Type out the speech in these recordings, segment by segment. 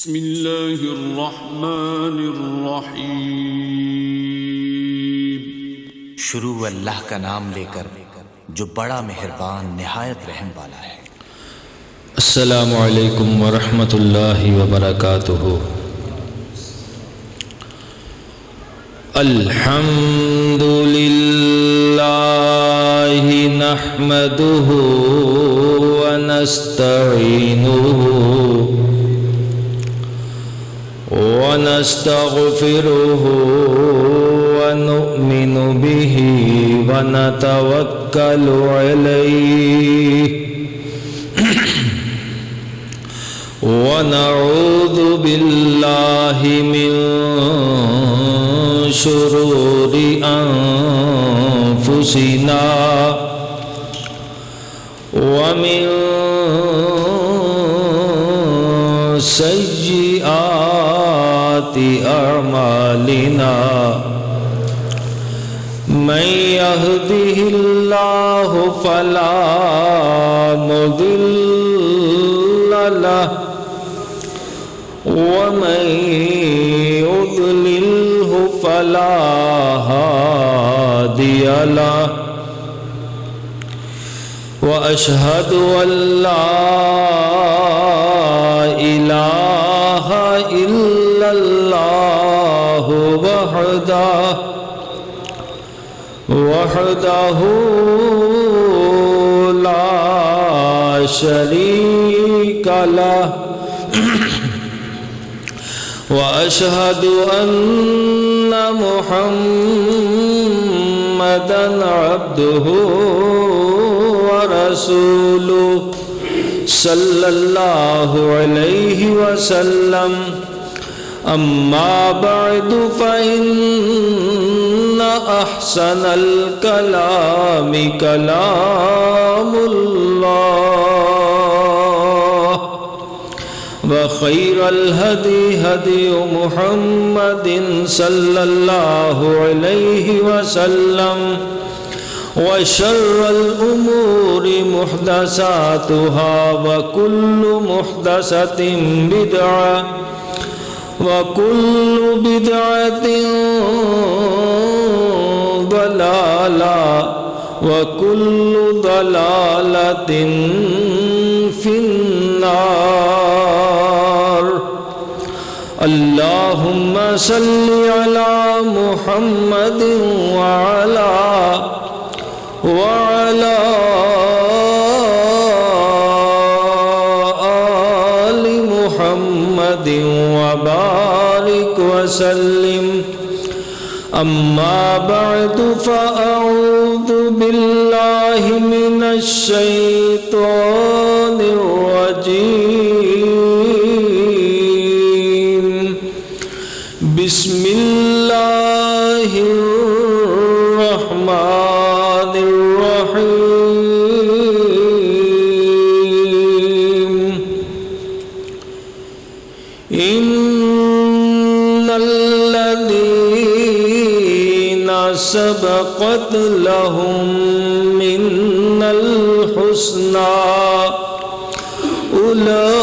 بسم اللہ الرحمن الرحیم۔ شروع اللہ کا نام لے کر جو بڑا مہربان نہایت رحم والا ہے۔ السلام علیکم ورحمۃ اللہ وبرکاتہ۔ الحمد للہ نحمدہ ونستعینہ ونستغفرہ ونؤمن بہ ونتوکل علیہ ونعوذ باللہ من شرور انفسنا ومن سیئات اعمالنا من یہدہ اللہ فلا مضل له ومن يضلله فلا هادي له وأشهد أن لا إله إلا الله وحده لا شريك له وأشهد أن محمدًا عبده ورسوله صلى الله عليه وسلم أما بعد فإن أحسن الكلام كلام الله وخير الهدي هدي محمد صلى الله عليه وسلم وشر الأمور محدثاتها وكل محدثة بدعة وكل بدعة ضلالة وكل ضلالة في النار اللهم صل على محمد وعلى آل محمد وبارك وسلم أما بعد فأعوذ بالله من الشيطان الرجيم بسم الله الرحمن الرحيم إن الذين سبقت لهم منا الحسنى أولئك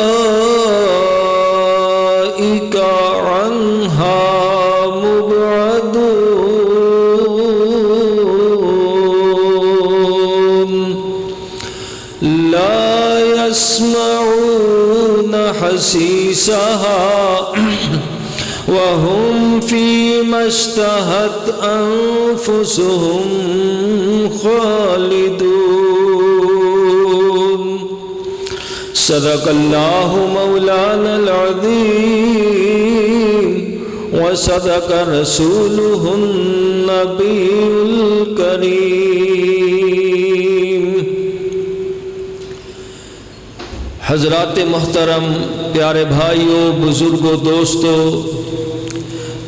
عنها مبعدون لا يسمعون حسيسها وهم فيما اشتهت أنفسهم خالدون صدق الله مولانا العظيم وصدق رسوله النبي الكريم۔ حضرات محترم، پیارے بھائیوں، بزرگوں، دوستوں،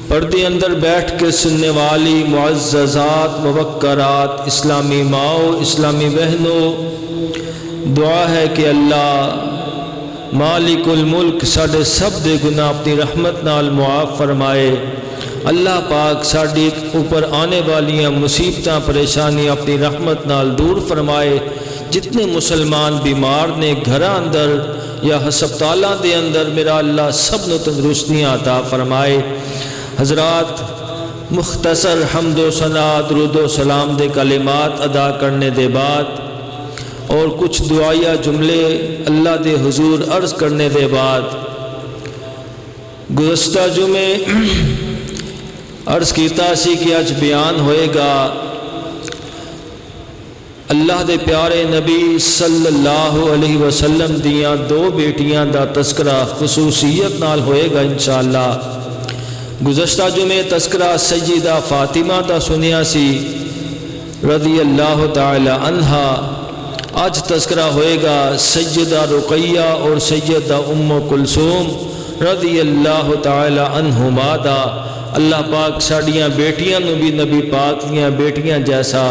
پردے اندر بیٹھ کے سننے والی معززات، موقرات، اسلامی ماؤں، اسلامی بہنوں، دعا ہے کہ اللہ مالک الملک ساڈے سب دے گناہ اپنی رحمت نال معاف فرمائے۔ اللہ پاک ساڈی اوپر آنے والیاں مصیبتاں پریشانیاں اپنی رحمت نال دور فرمائے۔ جتنے مسلمان بیمار نے گھراں اندر یا ہسپتالاں دے اندر میرا اللہ سب نو تندرستیاں عطا فرمائے۔ حضرات مختصر حمد و ثنا درود و سلام دے کلمات ادا کرنے دے بعد اور کچھ دعائیہ جملے اللہ دے حضور عرض کرنے دے بعد گزشتہ جمعے عرض کیتا سی کہ آج بیان ہوئے گا اللہ دے پیارے نبی صلی اللہ علیہ وسلم دیاں دو بیٹیاں دا تذکرہ خصوصیت نال ہوئے گا انشاءاللہ۔ گزشتہ جمعے تذکرہ سیدہ فاطمہ دا سنیا سی رضی اللہ تعالی عنہا، آج تذکرہ ہوئے گا سیدہ رقیہ اور سیدہ ام کلثوم رضی اللہ تعالی عنہما دا۔ اللہ پاک ساڑیاں بیٹیاں نو بھی نبی پاک دیاں بیٹیاں جیسا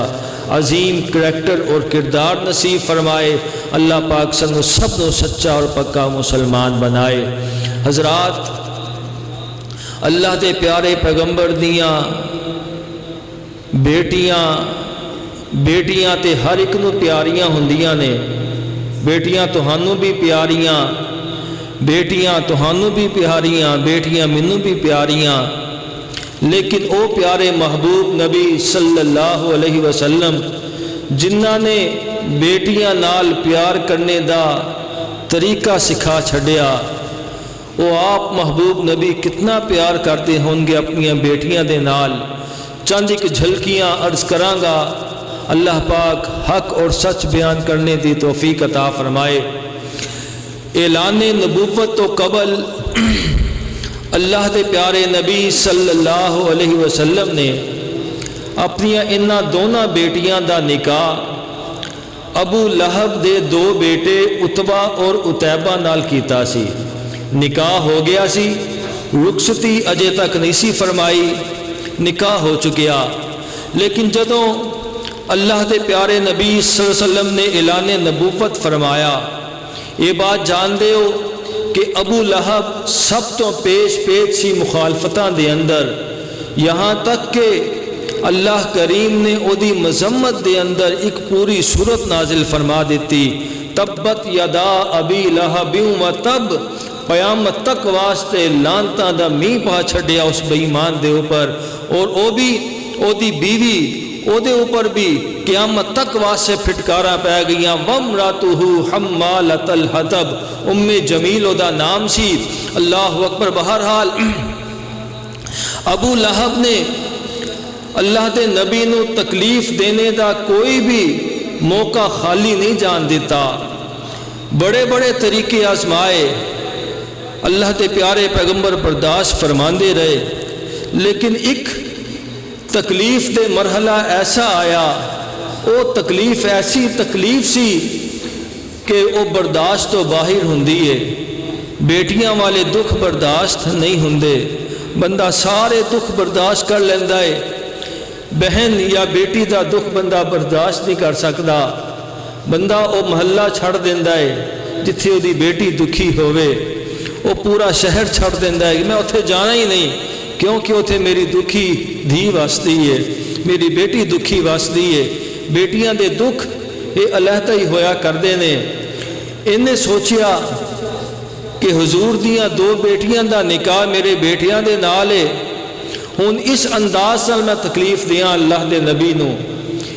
عظیم کریکٹر اور کردار نصیب فرمائے۔ اللہ پاک سنو سب نو سچا اور پکا مسلمان بنائے۔ حضرات اللہ دے پیارے پیغمبر دیاں بیٹیاں تے ہر ایک نو پیاریاں ہوندیاں نے، بیٹیاں تہانوں بھی پیاریاں، بیٹیاں تہانوں بھی پیاریاں، بیٹیاں منوں بھی پیاریاں، لیکن او پیارے محبوب نبی صلی اللہ علیہ وسلم جنہاں نے بیٹیاں نال پیار کرنے دا طریقہ سکھا چھڑیا، وہ آپ محبوب نبی کتنا پیار کرتے ہوں گے اپنی بیٹیاں دے نال۔ چند ایک جھلکیاں عرض کراں گا، اللہ پاک حق اور سچ بیان کرنے دی توفیق عطا فرمائے۔ اعلان نبوت تو قبل اللہ دے پیارے نبی صلی اللہ علیہ وسلم نے اپنی انہاں دونوں بیٹیاں دا نکاح ابو لہب دے دو بیٹے عتبہ اور عتیبہ نال کیتا سی۔ نکاح ہو گیا سی، رخصتی اجے تک نہیں سی فرمائی، نکاح ہو چکیا، لیکن جدوں اللہ دے پیارے نبی صلی اللہ علیہ وسلم نے اعلان نبوت فرمایا، یہ بات جان دے ہو کہ ابو لہب سب تو پیش سی مخالفتاں دے اندر، یہاں تک کہ اللہ کریم نے او دی مذمت دے اندر ایک پوری سورت نازل فرما دیتی، تبت یدا ابی لہب و تب، قیامت تک واسطے لانتاں دا می پا چھڑیا اس بے ایمان دے اوپر، اور او بھی او دی بیوی او دے اوپر بھی قیامت تک واسطے پھٹکارا پہ گئیاں۔ وامراتہ حمالۃ الحطب، ام جمیل او دا نام سی۔ اللہ اکبر۔ بہرحال ابو لہب نے اللہ دے نبی نو تکلیف دینے دا کوئی بھی موقع خالی نہیں جان دیتا، بڑے بڑے طریقے آزمائے، اللہ دے پیارے پیغمبر برداشت فرماندے رہے، لیکن ایک تکلیف دے مرحلہ ایسا آیا، او تکلیف ایسی تکلیف سی کہ او برداشت تو باہر ہوندی ہے۔ بیٹیاں والے دکھ برداشت نہیں ہوندے، بندہ سارے دکھ برداشت کر لیندہ ہے، بہن یا بیٹی دا دکھ بندہ برداشت نہیں کر سکتا، بندہ او محلہ چھڑ دیندہ ہے جتھے او دی بیٹی دکھی ہوئے، او پورا شہر چھڑ دیندہ ہے کہ میں اتھے جانا ہی نہیں، کیونکہ اتھے میری دکھی دھی واسطی ہے، میری بیٹی دکھی واسطی ہے۔ بیٹیاں دے دکھ یہ علیحدہ ہی ہویا کردے نے۔ انہیں سوچیا کہ حضور دیاں دو بیٹیاں دا نکاح میرے بیٹیاں دے نال ہے، ہن اس انداز نال میں تکلیف دیاں اللہ دے نبی نو۔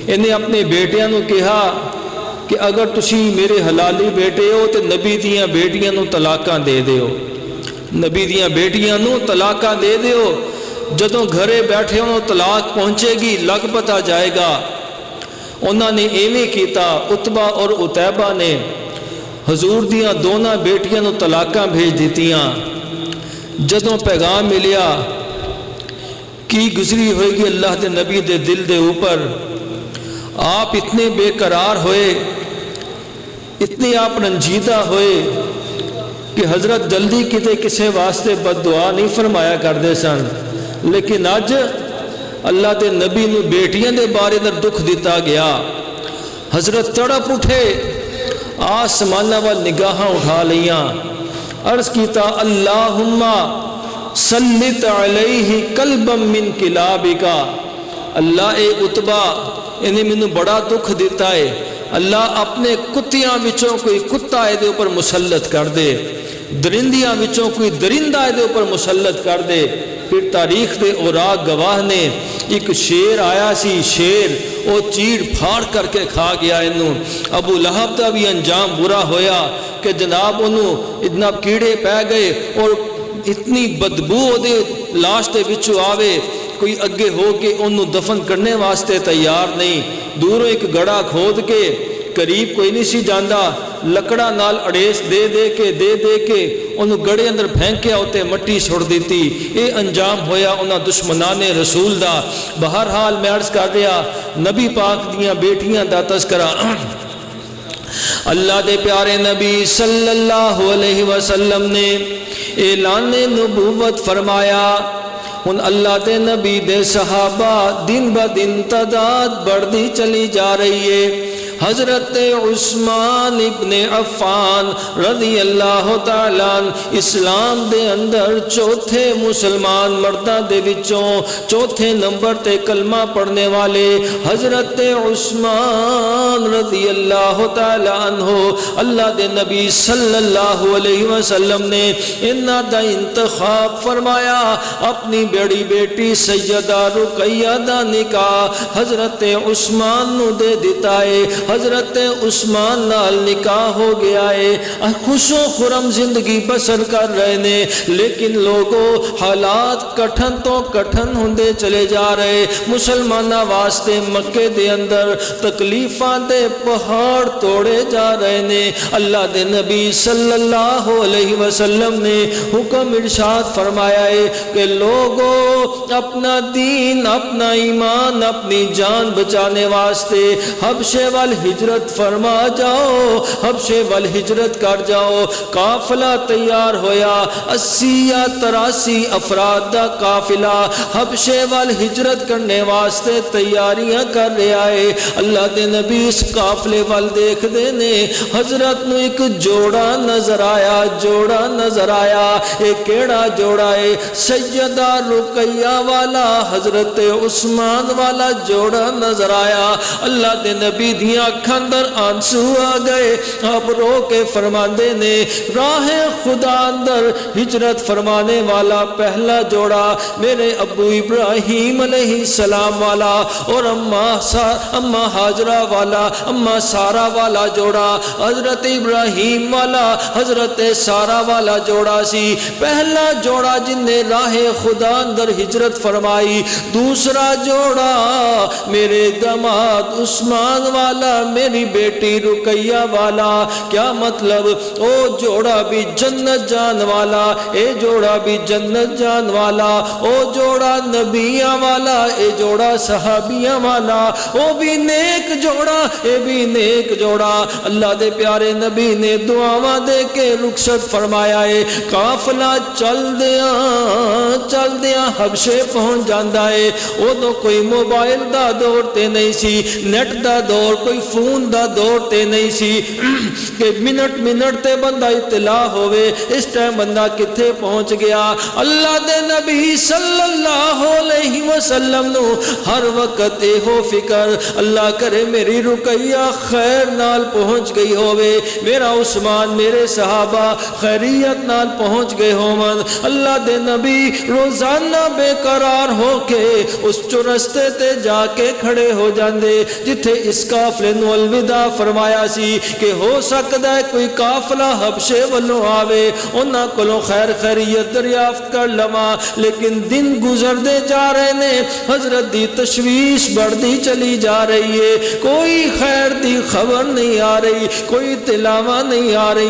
انہیں اپنے بیٹیاں نو کہا کہ اگر تسی میرے حلالی بیٹے ہو تو نبی دیاں بیٹیاں نو طلاقاں دے دیو، نبی دیاں بیٹیاں نو طلاقاں دے دیو، جدوں گھرے بیٹھے ہوں طلاق پہنچے گی لگ پتا جائے گا۔ انہوں نے ایویں کیتا، عتبہ اور عتیبہ نے حضور دیاں دونوں بیٹیاں نو طلاقاں بھیج دیتیاں۔ جدوں پیغام ملیا کی گزری ہوئے گی اللہ دے نبی دے دل دے اوپر، آپ اتنے بے قرار ہوئے، اتنے آپ رنجیدہ ہوئے کہ حضرت جلدی کتے کسے واسطے بد دعا نہیں فرمایا کردے سن، لیکن اج اللہ دے نبی نو بیٹیاں دے بارے در دکھ دیتا گیا۔ حضرت تڑپ اٹھے، آسمانہ وال نگاہاں اٹھا لیاں، عرض کیتا اللہم سلط علیہ قلبا من کلابکا، اللہ اے عتبہ انہیں میں نے بڑا دکھ دیتا ہے، اللہ اپنے کتیاں وچوں کوئی کتا دے اوپر مسلط کر دے، درندیاں وچوں کوئی درندہ دے اوپر مسلط کر دے۔ پھر تاریخ دے اوراق گواہ نے ایک شیر آیا سی، شیر وہ چیڑ پھاڑ کر کے کھا گیا انہوں۔ ابو لہب دا بھی انجام برا ہویا کہ جناب انہوں اتنا کیڑے پہ گئے اور اتنی بدبو دے لاش دے وچوں آوے، کوئی اگے ہو کے انہوں دفن کرنے واسطے تیار نہیں۔ دوروں ایک گڑا کھود کے، قریب کوئی نہیں سی جاندا، لکڑا نال اڑیس دے کے انہوں گڑے اندر پھینکیا ہوتے مٹی چھوڑ دیتی۔ اے انجام ہویا انہاں دشمنان رسول دا۔ بہرحال میں عرض کر دیا، نبی پاک دیاں بیٹیاں دا تذکرہ اللہ دے پیارے نبی صلی اللہ علیہ وسلم نے اعلان نبوت فرمایا۔ ان اللہ دے نبی دے صحابہ دن با دن تعداد بڑھتی چلی جا رہی ہے۔ حضرت عثمان ابن عفان رضی اللہ تعالیٰ اسلام دے اندر چوتھے مسلمان مردہ دے وچوں چوتھے نمبر تے کلمہ پڑھنے والے حضرت عثمان رضی اللہ تعالیٰ عنہ اللہ دے نبی صلی اللہ علیہ وسلم نے انہاں دا انتخاب فرمایا۔ اپنی بڑی بیٹی سیدہ رقیہ دا نکاح حضرت عثمان نو دے دیتا ہے۔ حضرت عثمان نال نکاح ہو گیا ہے، خوش و خرم زندگی بسر کر رہے نے، لیکن لوگوں حالات کٹھن تو کٹھن ہوندے چلے جا رہے۔ مسلمانہ واسطے مکے دے اندر تکلیفاں دے پہاڑ توڑے جا رہے نے۔ اللہ دے نبی صلی اللہ علیہ وسلم نے حکم ارشاد فرمایا ہے کہ لوگوں اپنا دین، اپنا ایمان، اپنی جان بچانے واسطے حبشے وال ہجرت فرما جاؤ، حبشے وال ہجرت کر جاؤ۔ قافلہ تیار ہویا، 80 یا 83 افراد دا قافلہ حبشے وال ہجرت کرنے واسطے تیاریاں کر رہا ہے۔ اللہ دے نبی اس قافلے وال دیکھ دے نے، حضرت نو ایک جوڑا نظر آیا، جوڑا نظر آیا۔ ایک کیڑا جوڑا ہے؟ سیدہ رقیہ والا حضرت عثمان والا جوڑا نظر آیا۔ اللہ دے نبی دیاں اکھاں اندر آنسو آ گئے، اب رو کے فرماندے نے راہ خدا اندر ہجرت فرمانے والا پہلا جوڑا میرے ابو ابراہیم علیہ السلام والا اور اماں ہاجرہ والا، اماں سارہ والا جوڑا، حضرت ابراہیم والا، حضرت سارہ والا جوڑا سی۔ پہلا جوڑا جن نے راہ خدا اندر ہجرت فرمائی۔ دوسرا جوڑا میرے داماد عثمان والا، میری بیٹی رقیہ والا۔ کیا مطلب؟ او جوڑا بھی جنت جان والا، اے جوڑا بھی جنت جان والا، او جوڑا نبیاں والا، اے جوڑا صحابیاں والا، او بھی نیک جوڑا، اے بھی نیک جوڑا۔ اللہ دے پیارے نبی نے دعاواں دے کے رخصت فرمایا ہے۔ قافلہ چل دیاں حبشے پہنچ جاندا ہے۔ ادو کوئی موبائل دا دور تے نہیں سی، نیٹ دا دور، کوئی فون دا دور تے نہیں سی کہ منٹ تے بندہ اطلاع ہوئے اس ٹائم بندہ کتھے پہنچ گیا۔ اللہ دے نبی صلی اللہ علیہ وسلم نو ہر وقت اے ہو فکر، اللہ کرے میری رقیہ خیر نال پہنچ گئی ہوئے، میرا عثمان، میرے صحابہ خیریت نال پہنچ گئے ہومن۔ اللہ دے نبی روزانہ بے قرار ہو کے اس چرستے تے جا کے کھڑے ہو جاندے جتھے اس قافلے نو الوداع فرمایا سی کہ ہو سکتا ہے کوئی قافلہ حبشے والوں آوے، انہاں کولوں خیر خیریت دریافت کر لواں، لیکن دن گزردے جا رہے نے، حضرت دی تشویش بڑھتی چلی جا رہی ہے، کوئی خیر دی خبر نہیں آ رہی، کوئی اطلاعاں نہیں آ رہی۔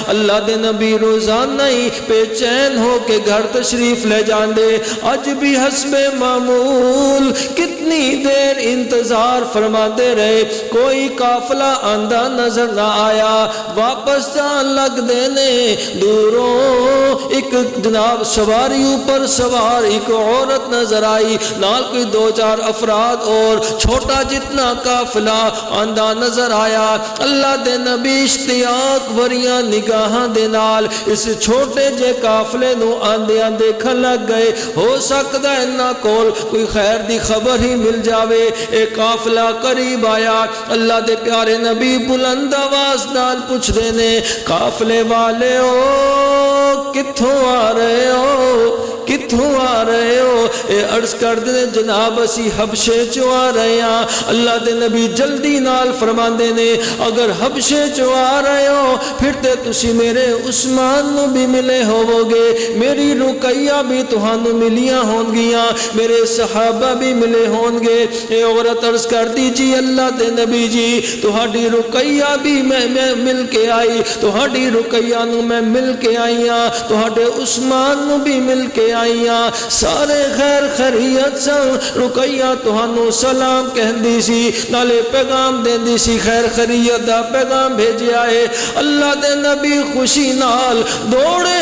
اللہ دے نبی روزانہ ہی بے چین ہو کے گھر تشریف لے جاندے۔ اج بھی حسب معمول کتنی دیر انتظار فرماتے رہے، کوئی قافلہ آندہ نظر نہ آیا، واپس جان لگ دینے۔ دوروں ایک جناب سواری اوپر سوار ایک عورت نظر آئی، نال کوئی 2-4 افراد اور چھوٹا جتنا قافلہ آندہ نظر آیا۔ اللہ دے نبی اشتیاق بھریاں نگاہاں دے نال اس چھوٹے جے قافلے نو آندیاں دیکھن لگ گئے، ہو سکتا ہے نہ کول کوئی خیر دی خبر ہی مل جاوے۔ ایک قافلہ قریب آیا، اللہ دے پیارے نبی بلند آواز نال پوچھ دے نے قافلے والے ہو کتھوں آ رہے ہو کتھوں آ رہے ہو؟ اے عرض کر دے جناب اسی حبشے چوں آ رہے ہیں۔ اللہ دے نبی جلدی نال فرماندے نے اگر حبشے چوں آ رہے ہو پھر تے تسی میرے عثمان نو بھی ملے ہوو گے، میری رقیہ بھی تہانوں ملیاں ہون گیاں، میرے صحابہ بھی ملے ہون گے۔ اے عورت عرض کر دی جی اللہ دے نبی جی تہاڈی رقیہ بھی میں مل کے آئی، تہاڈی رقیہ نو میں مل کے آئی ہاں، تہاڈے عثمان نو بھی مل کے آئیاں، سارے خیر خیریت سن۔ رقیہ تہانوں سلام کہندی سی نالے پیغام دیندی سی، خیر خیریت دا پیغام بھیجیا ہے۔ اللہ دے نبی خوشی نال دوڑے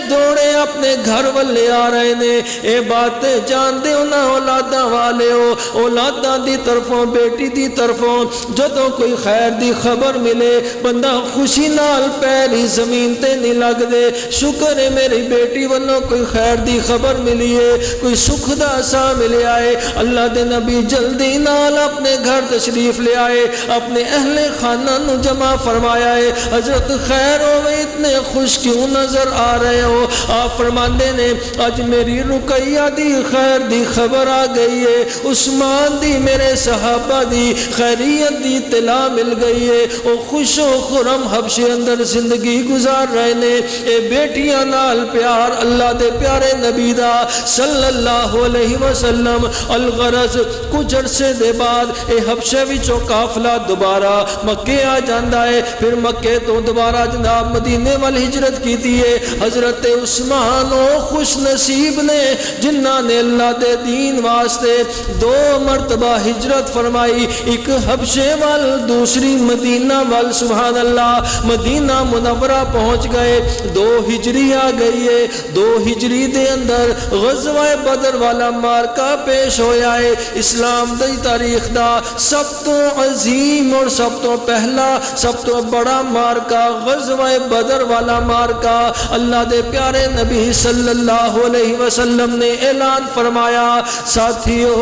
دوڑے اپنے گھر والے آ رہے نے۔ اے باتیں جان دے نہ اولاداں والے ہو، اولاداں دی طرفوں بیٹی دی طرفوں جدوں کوئی خیر دی خبر ملے بندہ خوشی نال پیر ہی زمین تے نہیں لگ دے، شکر ہے میری بیٹی والوں کوئی خیر دی خبر ملی ہے، کوئی سکھ دا سا ملے آئے۔ اللہ دے نبی جلدی نال اپنے گھر تشریف لے آئے، اپنے اہل خانہ نو جمع فرمایا ہے۔ حضرت خیر ہوئے اتنے خوش کیوں نظر آ رہے ہو؟ آپ فرماندے نے آج میری رقیہ دی خیر دی خبر آ گئی ہے، عثمان دی میرے صحابہ دی خیریت دی اطلاع مل گئی ہے، وہ خوش و خرم حبشے اندر زندگی گزار رہے نے۔ اے بیٹیاں نال پیار اللہ دے پیارے نبی دا صلی اللہ علیہ وسلم۔ الغرض کچھ عرصے دے بعد اے حبشے وچوں قافلہ دوبارہ مکے آ جاندا ہے، پھر مکے تو دوبارہ جناب مدینے وال ہجرت کیتی ہے۔ حضرت عثمان او خوش نصیب نے جنہاں نے اللہ دے دین واسطے 2 مرتبہ ہجرت فرمائی، ایک حبشے وال دوسری مدینہ وال۔ سبحان اللہ، مدینہ منورہ پہنچ گئے، 2 ہجری آ گئی ہے۔ 2 ہجری دے اندر غزوہ بدر والا مارکہ پیش ہویا ہے، اسلام دی تاریخ دا سب تو عظیم اور سب تو پہلا سب تو بڑا مارکہ غزوہ بدر والا مارکہ۔ اللہ دے پیارے نبی صلی اللہ علیہ وسلم نے اعلان فرمایا ساتھیو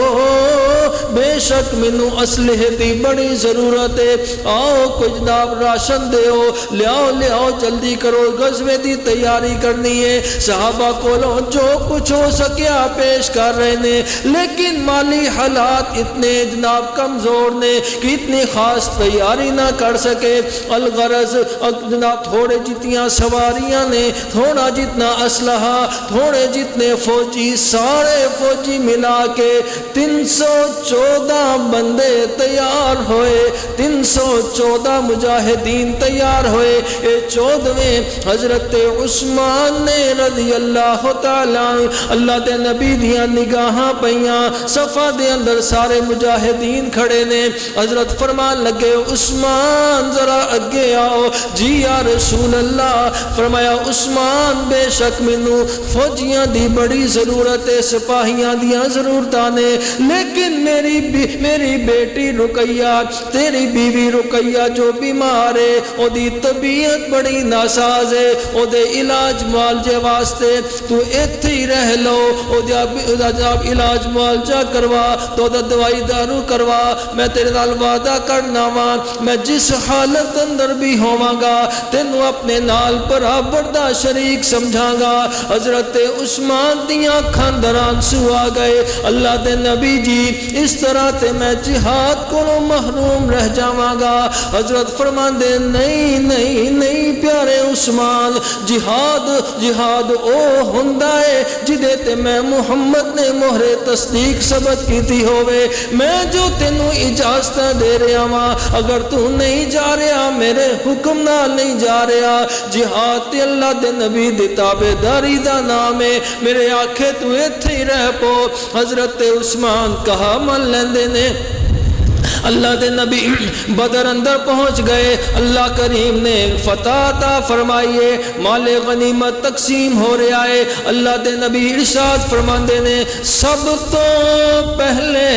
بے شک مینو اسلحے دی بڑی ضرورت ہے، آؤ کوئی جناب راشن دیو، لیاؤ جلدی کرو، غزوے دی تیاری کرنی ہے۔ صحابہ کولوں جو کچھ ہو سکیا پیش کر رہے نے، لیکن مالی حالات اتنے جناب کمزور نے کہ اتنی خاص تیاری نہ کر سکے۔ الغرض جناب تھوڑے جتنیاں سواریاں نے، تھوڑا جتنا اسلحہ، تھوڑے جتنے فوجی، سارے فوجی ملا کے 314 بندے تیار ہوئے، 314 مجاہدین تیار ہوئے۔ اے 14ویں حضرت عثمان نے رضی اللہ تعالیٰ، اللہ دے نبی دیاں نگاہاں پئیاں، صفا دے اندر سارے مجاہدین کھڑے نے۔ حضرت فرمان لگے عثمان ذرا اگے آؤ۔ جی یا رسول اللہ۔ فرمایا عثمان بے شک مینوں فوجیاں دی بڑی ضرورت ہے، سپاہیاں دیاں ضرورتاں نے، لیکن میری بیٹی رقیہ، تیری بیوی رقیہ جو بیمار ہے، او دی طبیعت بڑی ناساز ہے، او دے علاج معالجے واسطے تو ایتھے ہی رہ لو، او دا جب علاج معالجہ کروا تو دا دوائی دارو کروا، میں تیرے نال وعدہ کرنا وا میں جس حالت اندر بھی ہوواں گا تینوں اپنے نال برابر دا شریک سمجھاں گا۔ حضرت عثمان دیاں اکھاں اندر آنسو آ گئے۔ اللہ دے نبی جی اس طرح تے میں جہاد کو محروم رہ جاواں گا۔ حضرت فرمان دے نہیں پیارے عثمان، جہاد او ہوندا ہے جدے تے میں محمد نے مہر تصدیق ثبت کیتی ہوئے۔ میں جو تینوں اجازت دے رہا ہاں، اگر تو نہیں جا رہا میرے حکم نال نہیں جا رہا، جہاد تے اللہ دے نبی دی تابعداری دا نام ہے، میرے آکھے تو ایتھے ہی رہ پو۔ حضرت عثمان کہا من لیندے نے۔ اللہ دے نبی بدر اندر پہنچ گئے، اللہ کریم نے فتح عطا فرمائیے، مال غنیمت تقسیم ہو رہا ہے۔ اللہ دے نبی ارشاد فرماندے نے سب تو پہلے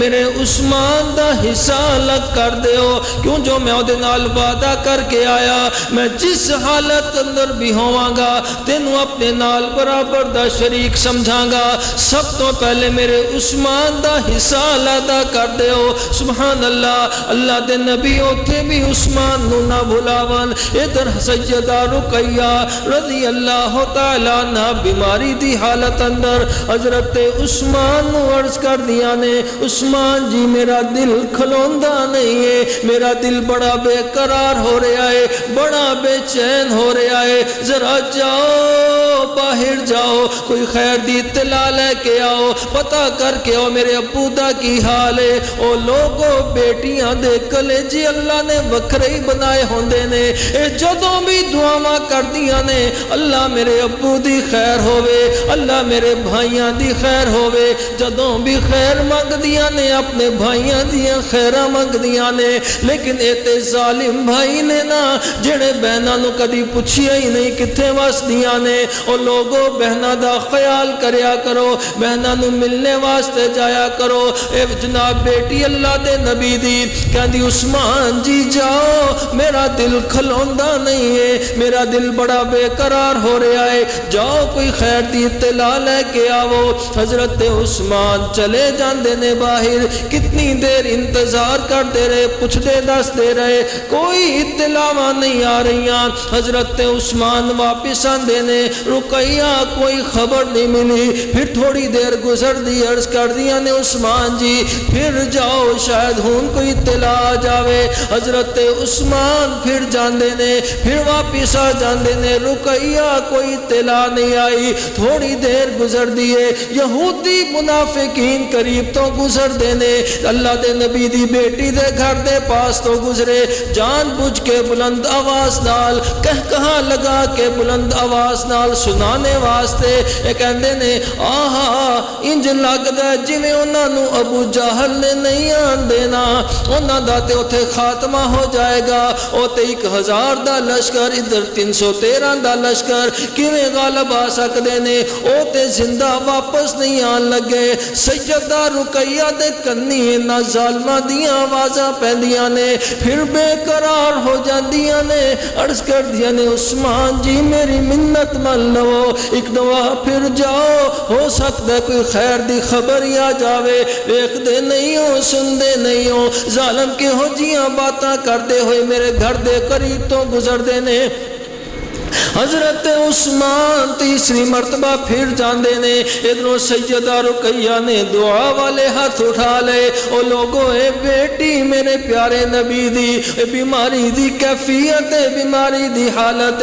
میرے عثمان دا حصہ الگ کر دیو، کیوں جو میں او دے نال وعدہ کر کے آیا، میں جس حالت اندر بھی ہوواں گا تینوں اپنے نال برابر دا شریک سمجھاں گا، سب تو پہلے میرے عثمان دا حصہ علیحدہ کر دیو۔ سبحان اللہ اللہ دے نبی اوتھے بھی عثمان نو نہ بھلاون ادھر سیدہ رقیہ رضی اللہ تعالیٰ عنہ بیماری دی حالت اندر حضرت عثمان نو عرض کر دیا نے عثمان جی میرا دل کھلوندہ نہیں ہے میرا دل بڑا بے قرار ہو رہا ہے بڑا بے چین ہو رہا ہے ذرا جاؤ باہر جاؤ کوئی خیر دی اطلاع لے کے آؤ پتہ کر کے آؤ میرے ابو دا کی حال ہے او لوگو بیٹیاں دے کلیجی اللہ نے وکھرے ہی بنائے ہوندے نے اے جدوں بھی دعاواں کر دیاں نے اللہ میرے ابو دی خیر ہووے اللہ میرے بھائیاں دی خیر ہووے جدوں بھی خیر منگ دیاں نے اپنے بھائیاں دیاں خیراں منگ دیاں نے لیکن اے تے ظالم بھائی نے نا جڑے بہناں نو کدی پوچھیا ہی نہیں کتھے وس دیاں نے او لوگو بہناں دا خیال کریا کرو بہناں نو ملنے واسطے جایا کرو اے جناب بیٹی اللہ دے نبی دی کہندی عثمان جی جاؤ میرا دل کھلوندا نہیں ہے میرا دل بڑا بے قرار ہو رہا ہے جاؤ کوئی خیر دی اطلاع لے کے آؤ حضرت عثمان چلے جاندے نے باہر کتنی دیر انتظار کرتے رہے پوچھتے دستے رہے کوئی اطلاع نہیں آ رہیاں حضرت عثمان واپس آندے نے رقیہ کوئی خبر نہیں ملی پھر تھوڑی دیر گزر دی عرض کر دیا نے عثمان جی پھر جاؤ شاید ہون کوئی اطلاع آ جاوے حضرت عثمان پھر جاندے نے پھر واپس آ جاندے نے رقیہ کوئی اطلاع نہیں آئی تھوڑی دیر گزر دیے یہودی منافقین قریب تو گزر دینے اللہ دے نبی دی بیٹی دے گھر دے پاس تو گزرے جان بوجھ کے بلند آواز نال کہا لگا کے بلند آواز نال سنانے واسطے اے کہندے نے آہا انج لگدا جویں انہاں نو ابو جہل نے نہیں آن دینا انہاں دا تے اوتھے خاتمہ ہو جائے گا او تے 1000 دا لشکر ادھر 313 دا لشکر کیویں غالب آ سکدے نے او تے زندہ واپس نہیں آن لگے سیدہ رقیہ دے کنی انہاں ظالماں دیاں آوازاں پیندیاں نے پھر بے قرار ہو جاندیاں نے عرض کر دیا نے عثمان جی میری منت مان لو ایک دوا پھر جاؤ ہو سکتا ہے کوئی خیر دی خبر ہی آ جاوے ویکھ دے نہیں ہو سن دے نہیں ہو ظالم کے ہو جیاں باتاں کردے ہوئے میرے گھر دے قریب تو گزر دے نے حضرت عثمان تیسری مرتبہ پھر جاندے نے ادھروں سیدہ رقیہ نے دعا والے ہاتھ اٹھا لے او لوگوں اے بیٹی میرے پیارے نبی دی بیماری دی کیفیت بیماری دی حالت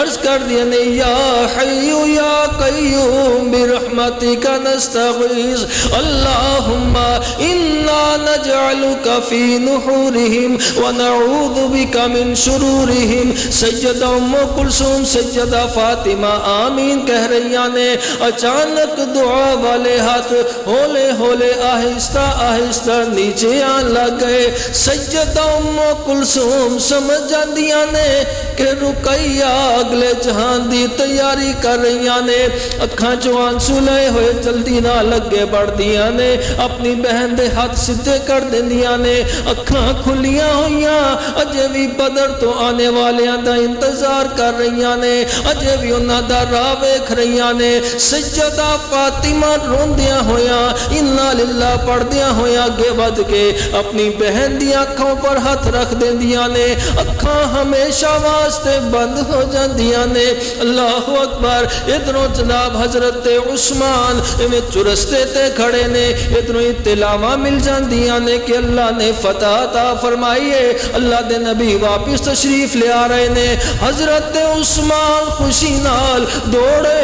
عرض کر دیا نے یا حیو یا قیوم برحمتک نستغیث اللہم انا نجعلک فی نحورہم ونعوذ بک من شرورہم سیدہ ام کلثوم سیدہ فاطمہ آمین کہہ رہیاں نے اچانک دعا والے ہاتھ ہولے ہولے آہستہ آہستہ نیچے آن لگ گئے سیدہ ام کلثوم سمجھ جاندیاں نے کہ رقیہ اگلے جہان دی تیاری کر رہیاں نے اکھاں چوں آنسو لے ہوئے جلدی نہ لگے بڑھ دیاں نے اپنی بہن دے ہاتھ سدھے کر دیندیاں نے اکھاں کھلیاں ہویاں اجے بھی بدر تو آنے والیاں دا انتظار کر رہیاں نے اجے بھی انہاں دا راہ ویکھ رہیاں نے سیدہ فاطمہ روندیاں ہویاں انا للہ پڑھدیاں ہویاں اگے ود کے اپنی بہن دی اکھوں پر ہاتھ رکھ دیندیاں نے اکھاں ہمیشہ واسطے بند ہو جاندیاں نے اللہ اکبر ادھروں جناب حضرت عثمان میں چرستے تے کھڑے نے ادھروں اطلاعاں مل جاندیاں نے کہ اللہ نے فتح عطا فرمائیے اللہ دے نبی واپس تشریف لے آ رہے نے حضرت عثمان خوشی نال دوڑے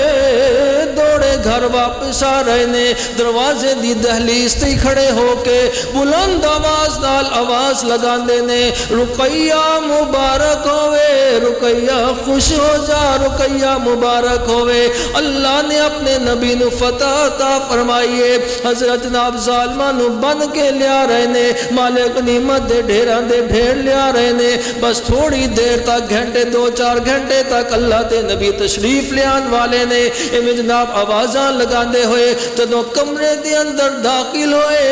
گھر واپس آ رہے نے دروازے دی دہلیز تے کھڑے ہو کے بلند آواز نال آواز لگاندے نے رقیہ مبارک ہوئے رقیہ خوش ہو جا رقیہ مبارک ہوئے اللہ نے اپنے نبی نو فتح عطا فرمائیے حضرت جناب ظالماں نو بن کے لیا رہے نے مالک غنیمت دے ڈھیراں دے ڈھیر لیا رہے نے بس تھوڑی دیر تک گھنٹے 2-4 گھنٹے تک اللہ دے نبی تشریف لیان والے نے میں جناب آوازاں لگاندے ہوئے جدوں کمرے دے اندر داخل ہوئے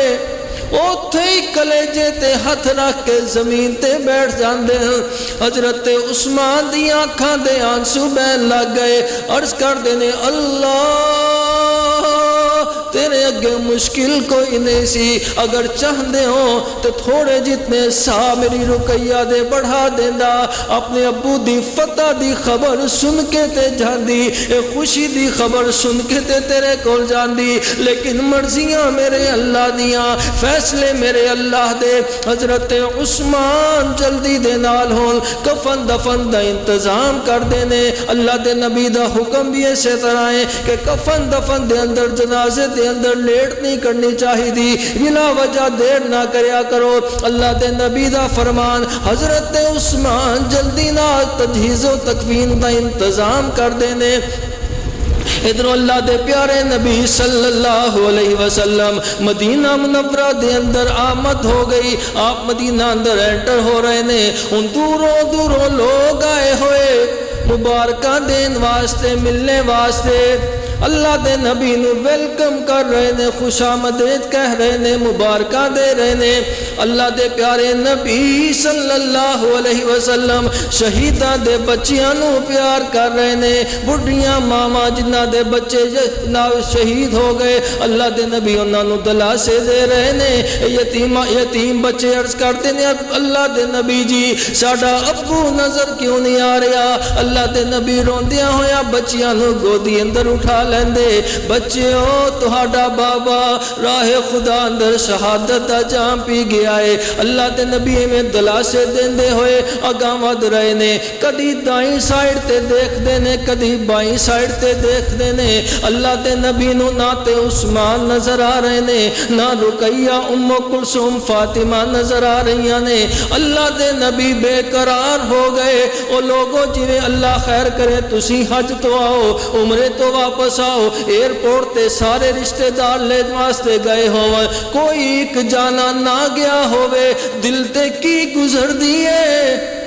اوتھے ہی کلیجے تے ہاتھ رکھ کے زمین تے بیٹھ جاندے ہیں حضرت عثمان دی آنکھاں دے آنسو بہن لگ گئے عرض کر دینے اللہ تیرے اگے مشکل کوئی نہیں سی، اگر چاہتے ہو تو تھوڑے جتنے سا میری رقیہ دے بڑھا دینا، اپنے ابو دی فتح دی خبر سن کے تے جاندی، اے خوشی دی خبر سن کے تے تیرے کول جاندی، لیکن مرضیاں میرے اللہ دیاں، فیصلے میرے اللہ دے۔ حضرت عثمان جلدی دے نال ہون کفن دفن دا انتظام کر دینے۔ اللہ دے نبی دا حکم بھی اسی طرح ہے کہ کفن دفن دے اندر جنازے دے اندر لیٹ نہیں کرنی چاہی دی، بلا وجہ دیر نہ کریا کرو۔ اللہ دے نبی دا فرمان، حضرت عثمان جلدی نال تجہیز و تکفین دا انتظام کر دینے۔ ادھر اللہ دے پیارے نبی صلی اللہ علیہ وسلم مدینہ منورہ دے اندر آمد ہو گئی، آپ مدینہ اندر انٹر ہو رہے نے، ان دوروں دوروں لوگ آئے ہوئے مبارکہ دین واسطے، ملنے واسطے، اللہ دے نبی نو ویلکم کر رہے نے، خوش آمدید کہہ رہے نے، مبارکہ دے رہے نے۔ اللہ دے پیارے نبی صلی اللہ علیہ وسلم شہیداں دے بچیاں نو پیار کر رہے نے، بڑھیاں ماما جنہ دے بچے شہید ہو گئے، اللہ دے نبی انہاں نو دلاسے دے رہے نے۔ یتیم بچے عرض کرتے نے، اللہ دے نبی جی ساڈا ابو نظر کیوں نہیں آ رہا؟ اللہ دے نبی روندیاں ہویا بچیاں نو گودی اندر اٹھا لیندے، بچیو تہاڈا بابا راہ خدا اندر شہادت دا جام پی گیا ہے۔ اللہ دے نبی میں دلاسے دیندے ہوئے اگاں ود رہے نے، کدی دائیں سائیڈ تے دیکھ دے نے، کدی بائیں سائیڈ تے دیکھ دے نے۔ اللہ دے نبی نو نہ تے عثمان نظر آ رہے نے، نہ رقیہ ام کلثوم فاطمہ نظر آ رہی نے۔ اللہ دے نبی بے قرار ہو گئے۔ او لوگوں جویں اللہ خیر کرے تسی حج تو آؤ، عمرے تو واپس آؤ، ایئرپورٹ تے سارے رشتہ دار لین واسطے گئے ہوئے، کوئی ایک جانا نہ گیا ہوئے، دل تے کی گزر دیئے،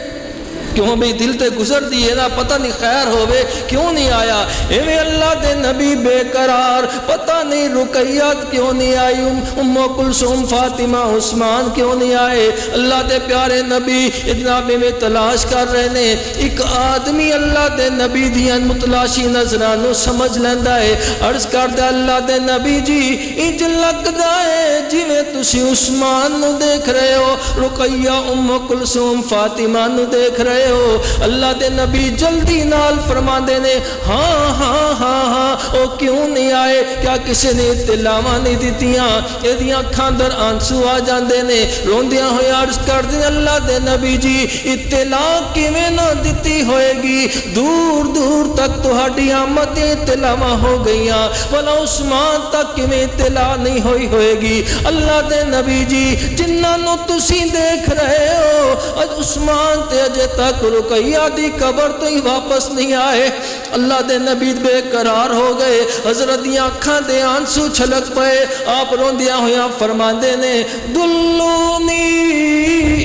کیوں بھی دل تے گزر دیئے نا، پتہ نہیں خیر ہوئے کیوں نہیں آیا۔ ایویں اللہ دے نبی بے قرار، پتہ نہیں رقیہ کیوں نہیں آئی، ام کلثوم فاطمہ عثمان کیوں نہیں آئے۔ اللہ دے پیارے نبی جناب میں تلاش کر رہے نے، ایک آدمی اللہ دے نبی دیاں متلاشی نظرانوں سمجھ لیندہ ہے، عرض کردہ اللہ دے نبی جی انج لگدا ہے جویں تسی عثمان نو دیکھ رہے ہو، رقیہ ام کلثوم فاطمہ نو دیکھ رہے ہو۔ اللہ دے نبی جلدی نال فرما دے نے، ہاں ہاں ہاں ہاں، او کیوں نہیں آئے؟ کیا کسی نے اطلاعاں نہیں دیتیاں؟ ایدیاں اکھاں در آنسو آ جاندے نے، روندیاں ہوئے عرض کر دیں اللہ دے نبی جی اطلاع کیویں نہ دتی ہوئے گی، دور دور تک تہاڈی آمد اطلاعاں ہو گئیاں، بھلا عثمان تک کیویں اطلاع نہیں ہوئی ہوئے گی؟ اللہ دے نبی جی جنہاں نو تسی دیکھ رہے ہو اج عثمان تے اجے تک رقیہ دی قبر تو ہی واپس نہیں آئے۔ اللہ دے نبی بے قرار ہو گئے، حضرت دیاں اکھاں دے آنسو چھلک پئے، آپ روندیاں ہویاں فرماندے نے، دلونی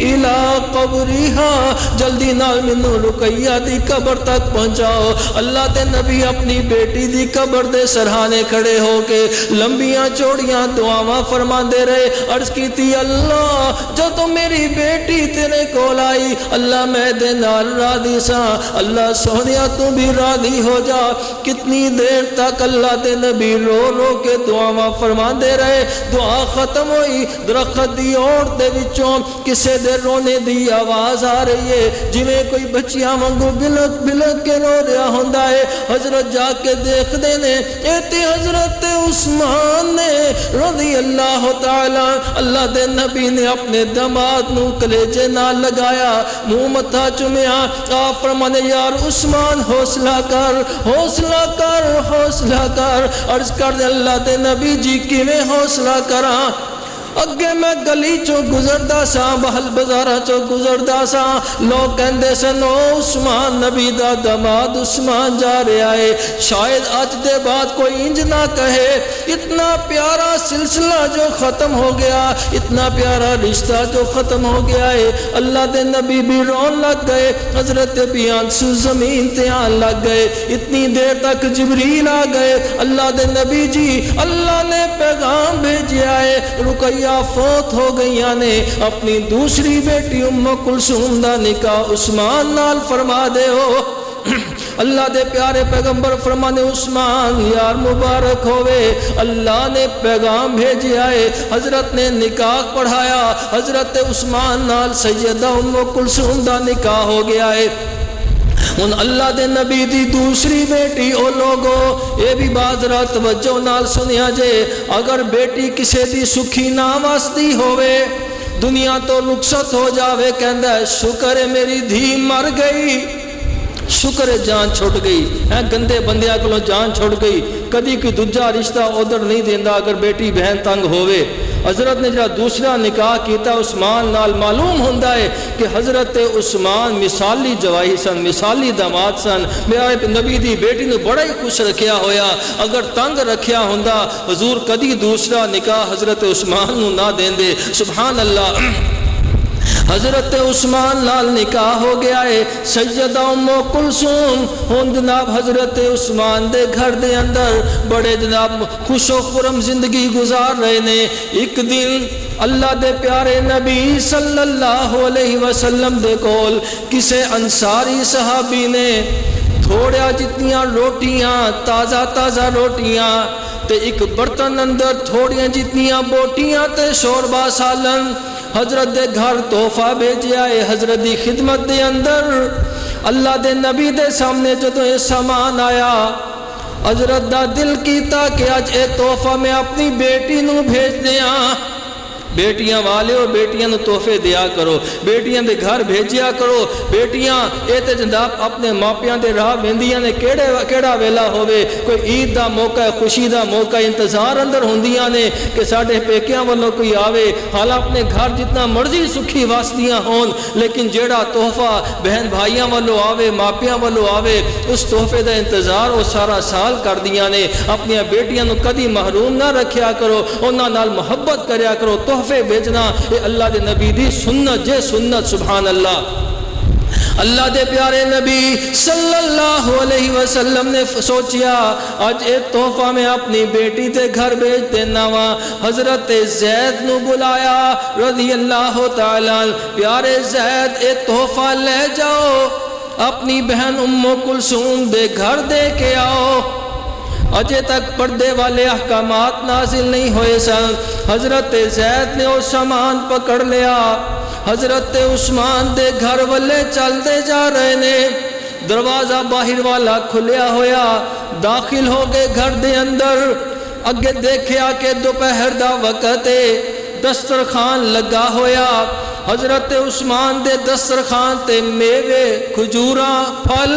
الی قبرہا، جلدی نال مینوں رقیہ دی قبر تک پہنچاؤ۔ اللہ دے نبی اپنی بیٹی دی قبر دے سرہانے کھڑے ہو کے لمبیاں چوڑیاں دعاواں فرماندے رہے، عرض کیتی اللہ جدوں میری بیٹی تیرے کول آئی، اللہ میں دے نال راضی سا، اللہ سونیا تو بھی راضی ہو جا۔ کتنی دیر تک اللہ دے نبی رو رو کے دعاواں فرماندے رہے، دعا ختم ہوئی، درخت دی اوڑ دے وچوں کسے دے رونے دی آواز آ رہی ہے، جویں کوئی بچیاں وانگو بلک بلک کے رو رہا ہوندا ہے۔ حضرت جا کے دیکھ دے نے، اے تے حضرت عثمان نے رضی اللہ تعالی، اللہ دے نبی نے اپنے دماد نو کلیجے نال لگایا، منہ متھا چومیا، آپ فرمانے یار عثمان حوصلہ کر حوصلہ کر حوصلہ کر۔ عرض کر دے اللہ دے نبی جی کیویں حوصلہ کراں؟ اگے میں گلی چو گزردا سا، بہل بازارا چو گزردا سا، لوگ کہندے سن او عثمان نبی دا دماد عثمان جا رہا ہے، شاید اج دے بعد کوئی انج نہ کہے۔ اتنا پیارا سلسلہ جو ختم ہو گیا، اتنا پیارا رشتہ جو ختم ہو گیا ہے۔ اللہ دے نبی بھی رون لگ گئے، حضرت بھی آنسو زمین تے آن لگ گئے۔ اتنی دیر تک جبریل آ گئے، اللہ دے نبی جی اللہ نے پیغام بھیجیا ہے، رقیہ فوت ہو گئیاں نے، اپنی دوسری بیٹی ام کلثوم دا نکاح عثمان نال فرما دے ہو۔ اللہ دے پیارے پیغمبر فرمانے عثمان یار مبارک ہوئے، اللہ نے پیغام بھیجیا ہے، حضرت نے نکاح پڑھایا، حضرت عثمان نال سیدہ ام کلثوم دا نکاح ہو گیا ہے۔ ان اللہ دے نبی دی دوسری بیٹی او لوگو یہ بھی بات ذرا توجہ نال سنیا جے، اگر بیٹی کسے دی سکھی نہ واسطی ہوئے، دنیا تو رخصت ہو جاوے، کہندا ہے شکر ہے میری دھی مر گئی، شکر ہے جان چھوٹ گئی، گندے بندیاں کو جان چھوٹ گئی، کدی کوئی دوجا رشتہ ادھر نہیں دیندا اگر بیٹی بہن تنگ ہوئے۔ حضرت نے جڑا دوسرا نکاح کیتا عثمان نال، معلوم ہوندا ہے کہ حضرت عثمان مثالی جوائی سن، مثالی داماد سن، میرے نبی دی بیٹی نے بڑا ہی خوش رکھیا ہویا، اگر تنگ رکھیا ہوندا حضور کدی دوسرا نکاح حضرت عثمان نو نہ دیندے۔ سبحان اللہ، حضرت عثمان نال نکاح ہو گیا ہے، سیدہ ام کلثوم ہن جناب حضرت عثمان دے گھر دے اندر بڑے جناب خوش و خرم زندگی گزار رہے نے۔ ایک دن اللہ دے پیارے نبی صلی اللہ علیہ وسلم دے کول کسے انصاری صحابی نے تھوڑا جتنیاں روٹیاں، تازہ تازہ روٹیاں تے ایک برتن اندر تھوڑیاں جتنیاں بوٹیاں تے شوربا سالن حضرت دے گھر تحفہ بھیجیا ہے۔ حضرت دی خدمت دے اندر اللہ دے نبی دے سامنے جدوں یہ سامان آیا، حضرت دا دل کیتا کہ اج اے تحفہ میں اپنی بیٹی نو بھیج دیاں۔ بیٹیاں والے اور بیٹیاں نو تحفے دیا کرو، بیٹیاں دے گھر بھیجیا کرو، بیٹیاں اے تے جناب اپنے ماپیاں دے راہ ویندیاں نے کیڑا ویلا ہوئے، کوئی عید دا موقع ہے، خوشی دا موقع ہے، انتظار اندر ہوندیاں نے کہ ساڈے پیکیاں والوں کوئی آوے، حالا اپنے گھر جتنا مرضی سکھی واسطیاں ہون، لیکن جیڑا تحفہ بہن بھائیاں والوں آوے، ماپیاں والوں آوے، اس تحفے دا انتظار وہ سارا سال کر دیاں نے۔ اپنی بیٹیاں نو کدی محروم نہ رکھیا کرو، انہاں نال محبت کریا کرو، تحفے بھیجنا یہ اللہ دے نبی دی سنت جے سنت۔ سبحان اللہ، اللہ دے پیارے نبی صلی اللہ علیہ وسلم نے سوچیا آج ایک تحفہ میں اپنی بیٹی تے گھر بھیج دینا وا۔ حضرت زید نو بلایا رضی اللہ تعالیٰ، پیارے زید ایک تحفہ لے جاؤ، اپنی بہن ام کلثوم دے گھر دے کے آؤ۔ اجے تک پردے والے احکامات نازل نہیں ہوئے سن۔ حضرت زید نے وہ سامان پکڑ لیا، حضرت عثمان دے گھر والے چلتے جا رہے نے، دروازہ باہر والا کھلیا ہویا، داخل ہو گئے گھر دے اندر، اگے دیکھیا کہ دوپہر دا وقت ہے، دسترخوان لگا ہویا، حضرت عثمان دے دسترخوان تے میوے، کھجوراں، پھل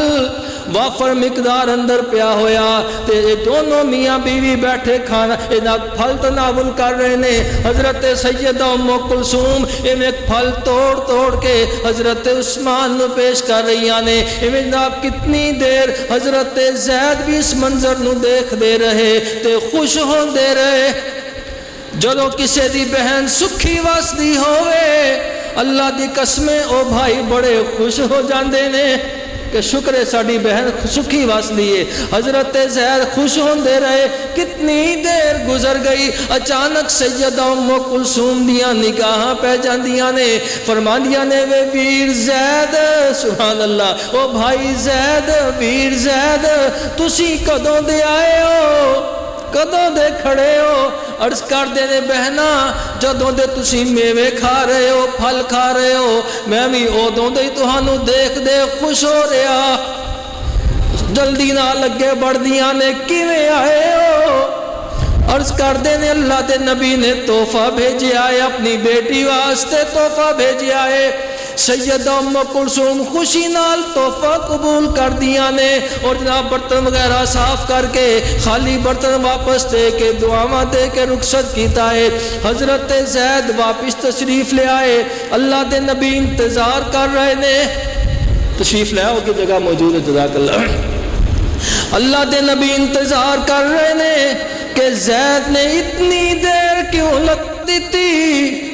وافر مقدار اندر پیا ہویا، تے دونوں میاں بیوی بیٹھے کھانا انہاں پھل تناول کر رہے نے۔ حضرت سیدہ ام کلثوم ایک پھل توڑ توڑ کے حضرت عثمان نو پیش کر رہی نے۔ جناب کتنی دیر حضرت زید بھی اس منظر نو دیکھ دے رہے تے خوش ہون دے رہے۔ جدوں کسے دی بہن سکھی واسطی ہوئے، اللہ دی قسمیں او بھائی بڑے خوش ہو جاندے نے کہ شکر ہے ساڈی بہن سکھی واسطی ہے۔ حضرت زید خوش ہوندے رہے، کتنی دیر گزر گئی، اچانک سیدہ ام کلثوم دیاں نگاہاں پہ جاندیاں نے، فرماندیاں نے وے ویر زید، سبحان اللہ، او بھائی زید، ویر زید، تسی کدوں دے آئے ہو، کدوں دے کھڑے ہو؟ عرض کر دے نے بہنا جدوں دے تسی میوے کھا رہے ہو، پھل کھا رہے ہو، میں بھی ادوں دے تہانوں دیکھ دے خوش ہو رہا۔ جلدی نہ لگے بڑھدیاں نے کیویں آئے ہو؟ عرض کر دے نے اللہ دے نبی نے تحفہ بھیجیا ہے، اپنی بیٹی واسطے تحفہ بھیجیا ہے۔ سیدہ ام کلثوم خوشی نال تحفہ قبول کر دیا نے، اور جناب برتن وغیرہ صاف کر کے خالی برتن واپس دے کے دعاواں دے کے رخصت کیتا ہے۔ حضرت زید واپس تشریف لے آئے، اللہ دے نبی انتظار کر رہے نے، تشریف لے آؤ کی جگہ موجود ہے، جزاک اللہ۔ اللہ دے نبی انتظار کر رہے نے کہ زید نے اتنی دیر کیوں لگ دیتی،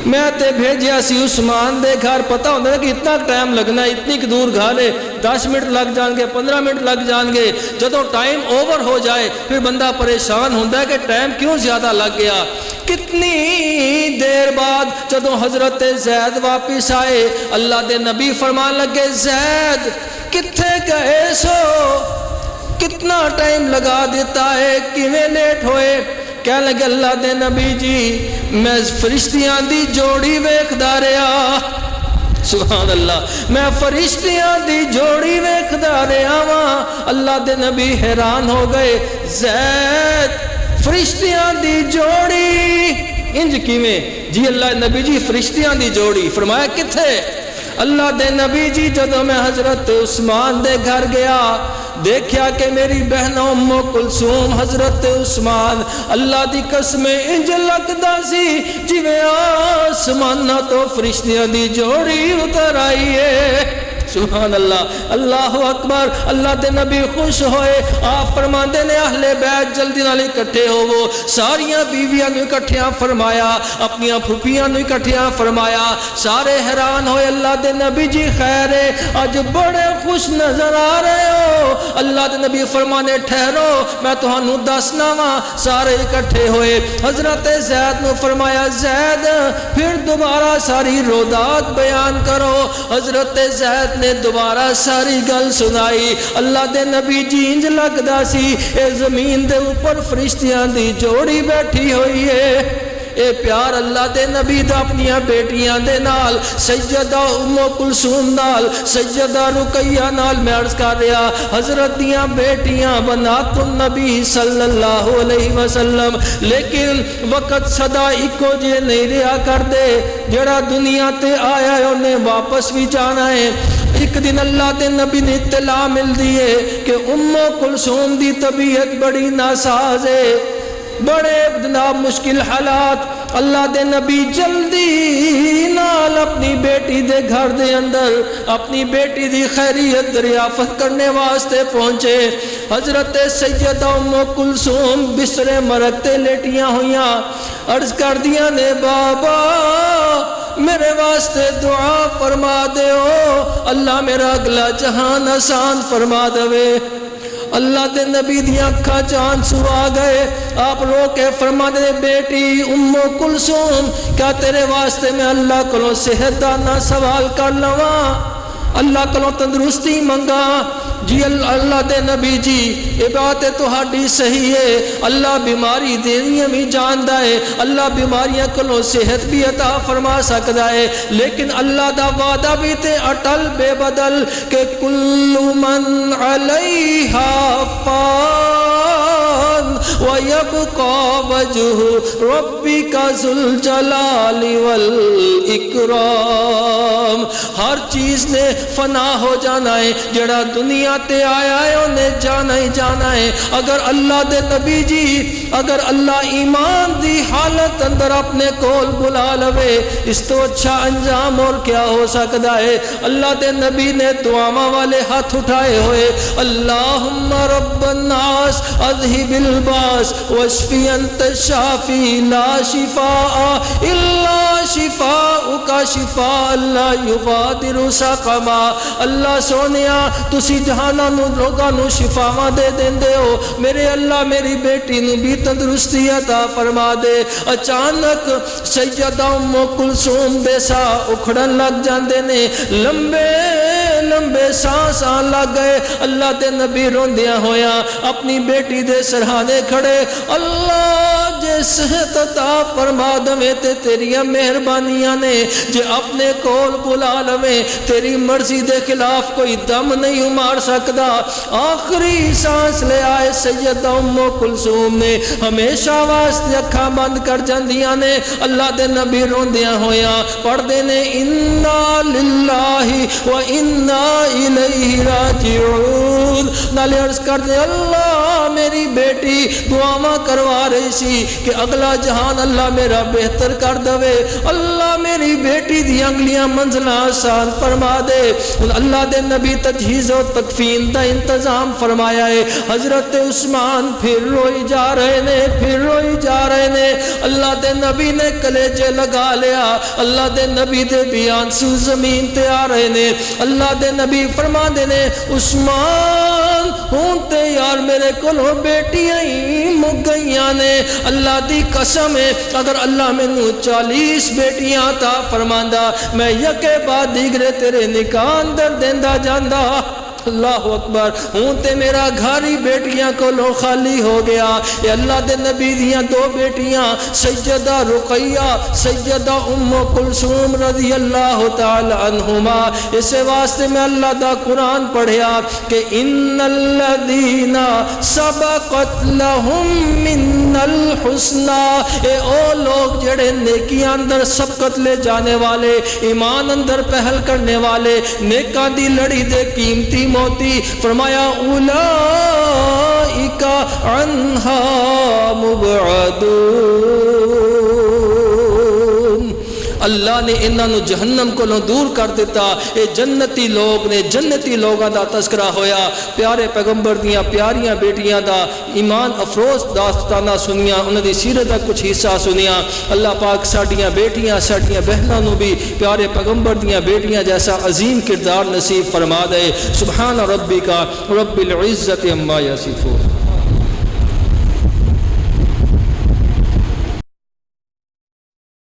میں تے بھیجیا سی عثمان دے گھر، پتہ ہوتا ہے کہ اتنا ٹائم لگنا ہے، اتنی دور گھر ہے، 10 منٹ لگ جان گے، 15 منٹ لگ جان گے، جدوں ٹائم اوور ہو جائے پھر بندہ پریشان ہوتا ہے کہ ٹائم کیوں زیادہ لگ گیا۔ کتنی دیر بعد جدوں حضرت زید واپس آئے، اللہ دے نبی فرمان لگے زید کتھے گئے سو، کتنا ٹائم لگا دیتا ہے، کیویں لیٹ ہوئے؟ کہنے لگے اللہ دے نبی جی میں فرشتیاں دی جوڑی ویکھدا رہا، سبحان اللہ، میں فرشتیاں دی جوڑی ویکھدا رہا واں۔ اللہ دے نبی حیران ہو گئے، زید فرشتیاں دی جوڑی انج کیویں؟ جی اللہ نبی جی فرشتیاں دی جوڑی، فرمایا کتھے؟ اللہ دے نبی جی جدوں میں حضرت عثمان دے گھر گیا، دیکھیا کہ میری بہن ام کلثوم حضرت عثمان اللہ دی قسم انج لگدا سی جویں آسماناں تو فرشتیاں دی جوڑی اتر آئی ہے، سبحان اللہ، اللہ اکبر۔ اللہ دے نبی خوش ہوئے، آپ فرماندے نے اہل بیت جلدی نال اکٹھے ہوو، ساریاں بیویاں نو اکٹھیاں فرمایا، اپنیاں پھوپھیاں نو اکٹھیاں فرمایا، سارے حیران ہوئے، اللہ دے نبی جی خیر ہے، اج بڑے خوش نظر آ رہے ہو۔ اللہ دے نبی فرمانے ٹھہرو میں تہانوں دسنا وا۔ سارے اکٹھے ہوئے، حضرت زید نو فرمایا زید پھر دوبارہ ساری رودات بیان کرو۔ حضرت زید نے دوبارہ ساری گل سنائی۔ اللہ دے نبی جی انج لگدا سی اے زمین دے اوپر فرشتیاں دی جوڑی بیٹھی ہوئی ہے۔ اے پیار اللہ دے نبی دا اپنیاں بیٹیاں دے نال، سیدہ ام کلثوم نال، سیدہ رقیہ نال میں عرض کر رہا، حضرت دیاں بیٹیاں بنات النبی صلی اللہ علیہ وسلم، لیکن وقت صدا ایکو جے نہیں رہا کر دے، جڑا دنیا تے آیا ہے انہیں واپس بھی جانا ہے۔ ایک دن اللہ دے نبی نے اطلاع مل دیئے کہ ام کلثوم دی طبیعت بڑی ناساز ہے، بڑے جناب مشکل حالات۔ اللہ دے نبی جلدی نال اپنی بیٹی دے گھر دے اندر اپنی بیٹی دی خیریت دریافت کرنے واسطے پہنچے۔ حضرت سیدہ ام کلثوم بستر مرگ تے لیٹیاں ہویاں، عرض کر دیاں نے بابا میرے واسطے دعا فرما دے ہو، اللہ میرا اگلا جہان آسان فرما دے۔ اللہ دے نبی دی اکھاں چاند سو آ گئے، آپ رو کے فرما دے بیٹی ام کلثوم کیا تیرے واسطے میں اللہ کو صحت دا نہ سوال کر لواں، اللہ کو تندرستی منگا؟ جی اللہ دے نبی جی یہ بات تہاڈی صحیح ہے، اللہ بیماری دینیاں بھی جاندا ہے، اللہ بیماریاں کو صحت بھی عطا فرما سکدا ہے، لیکن اللہ دا وعدہ بھی تے اٹل بے بدل کہ کل من علیہا فان وَيَبْقَى وَجْهُ رَبِّكَ ذُو الْجَلَالِ وَالْإِكْرَامِ۔ ہر چیز نے فنا ہو جانا ہے، جڑا دنیا تے آیا ہے انہیں جانا ہی جانا ہے۔ اگر اللہ دے نبی جی اگر اللہ ایمان دی حالت اندر اپنے کول بلا لوے، اس تو اچھا انجام اور کیا ہو سکتا ہے؟ اللہ دے نبی نے دعاواں والے ہاتھ اٹھائے ہوئے، اللہم رب الناس اذہب الباس واشفی انت الشافی لا شفاء الا شفاءک شفاء لا یغادر سقما۔ اللہ سونیا تسی جہاناں نو لوگاں نو شفاواں دے دیندے ہو، میرے اللہ میری بیٹی نو بھی تندرستی عطا فرما دے۔ اچانک سیدہ ام کلثوم دے سا اکھڑن لگ جاندے نے، لمبے لمبے سانس آن لگ گئے۔ اللہ دے نبی روندیاں ہویا اپنی بیٹی دے سرہانے کھڑے، اللہ جے صحت عطا فرما دوے تے تیریاں مہربانیاں نے، جے اپنے کول بلا لوے تیری مرضی دے خلاف کوئی دم نہیں مار سکدا۔ آخری سانس لے آئے سیدہ ام کلثوم نے، ہمیشہ واسطے اکھاں بند کر جاندیاں نے۔ اللہ دے نبی روندیاں ہویا پڑھ دے نے انا للہ و انا الیہ راجعون، نالے عرض کر دے اللہ میری بیٹی دعاواں کروا رہی سی، کہ اگلا جہان اللہ میرا بہتر کر دے، اللہ میری بیٹی دی اگلیاں منزلہ آسان فرما دے۔ اللہ دے نبی تجہیز و تکفین دا انتظام فرمایا ہے۔ حضرت عثمان پھر روئی جا رہے نے، پھر روئی جا رہے نے۔ اللہ دے نبی نے کلیجے لگا لیا، اللہ دے نبی دے بیان سے زمین تے آ رہے نے۔ اللہ دے نبی فرما دے نے عثمان ہوں تے یار میرے کولوں بیٹیاں ہی مک گئیاں نے، اللہ دی قسم ہے اگر اللہ مینوں 40 بیٹیاں عطا فرماندا میں یکے بعد دیگرے تیرے نکاح اندر دیندا جاندا۔ اللہ اکبر، ہوں تے میرا گھر ہی بیٹیاں کو لو خالی ہو گیا۔ اے اللہ دے نبی دیاں 2 بیٹیاں سیدہ رقیہ، سیدہ ام کلثوم رضی اللہ تعالی عنہما، اس واسطے میں اللہ دا قرآن پڑھیا کہ ان الذین سبقت لہم من الحسنى، اے او لوگ جڑے نیکیاں اندر سبقت لے جانے والے، ایمان اندر پہل کرنے والے، نیکاں دی لڑی دے قیمتی موتی، فرمایا اولئک عنہا مبعدون، اللہ نے انہاں نو جہنم کو دور کر دیتا۔ اے جنتی لوگ نے، جنتی لوگاں دا تذکرہ ہویا، پیارے پیغمبر دیاں پیاریاں بیٹیاں دا ایمان افروز داستانہ سنیاں، انہاں دی سیرت دا کچھ حصہ سنیاں۔ اللہ پاک ساڈیاں بیٹیاں، ساڈیاں بہناں نو بھی پیارے پیغمبر دیاں بیٹیاں جیسا عظیم کردار نصیب فرما دے۔ سبحان ربک رب العزت عما یصفون۔